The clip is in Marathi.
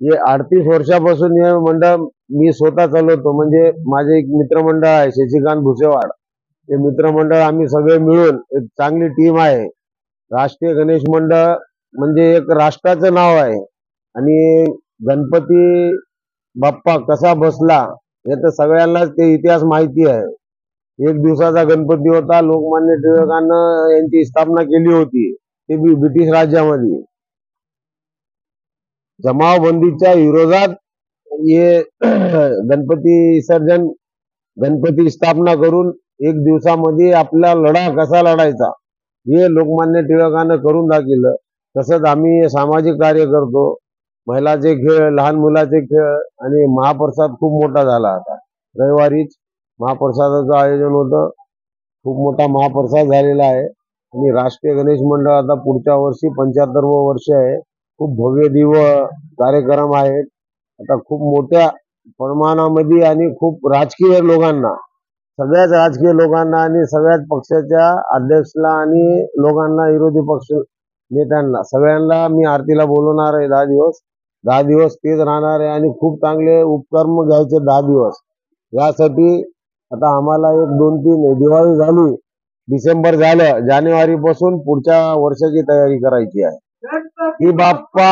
हे 38 वर्षापासून हे मंडळ मी स्वतः चालवतो. म्हणजे माझे एक मित्रमंडळ आहे शशिकांत भुसेवाड. हे मित्रमंडळ आम्ही सगळे मिळून एक चांगली टीम आहे. राष्ट्रीय गणेश मंडळ म्हणजे एक राष्ट्राचं नाव आहे. आणि गणपती बाप्पा कसा बसला हे तर सगळ्यांनाच ते इतिहास माहिती आहे. एक दिवसाचा गणपती होता. लोकमान्य टिळकांनी यांची स्थापना केली होती, ते बी ब्रिटिश राज्यामध्ये. जमावबंदीच्या विरोधात हे गणपती विसर्जन, गणपती स्थापना करून एक दिवसामध्ये आपला लढा कसा लढायचा हे लोकमान्य टिळकांनी करून दाखवलं. तसंच आम्ही सामाजिक कार्य करतो. महिलाचे खेळ, लहान मुलाचे खेळ आणि महाप्रसाद खूप मोठा झाला. आता रविवारीच महाप्रसादाचं आयोजन होतं. खूप मोठा महाप्रसाद झालेला आहे. आणि राष्ट्रीय गणेश मंडळ आता पुढच्या वर्षी 75वं वर्ष आहे. खूप भव्य दिव्य कार्यक्रम आहेत. आता खूप मोठ्या प्रमाणामध्ये आणि खूप राजकीय लोकांना, सगळ्याच राजकीय लोकांना आणि सगळ्याच पक्षाच्या अध्यक्षाला आणि लोकांना, विरोधी पक्ष नेत्यांना सगळ्यांना मी आरतीला बोलवणार आहे. 10 दिवस तेच राहणार आहे आणि खूप चांगले उपक्रम घ्यायचे 10 दिवस. यासाठी आता आम्हाला एक 2-3 दिवाळी झाली, डिसेंबर झालं, जानेवारी पासून पुढच्या वर्षाची तयारी करायची आहे. की बाप्पा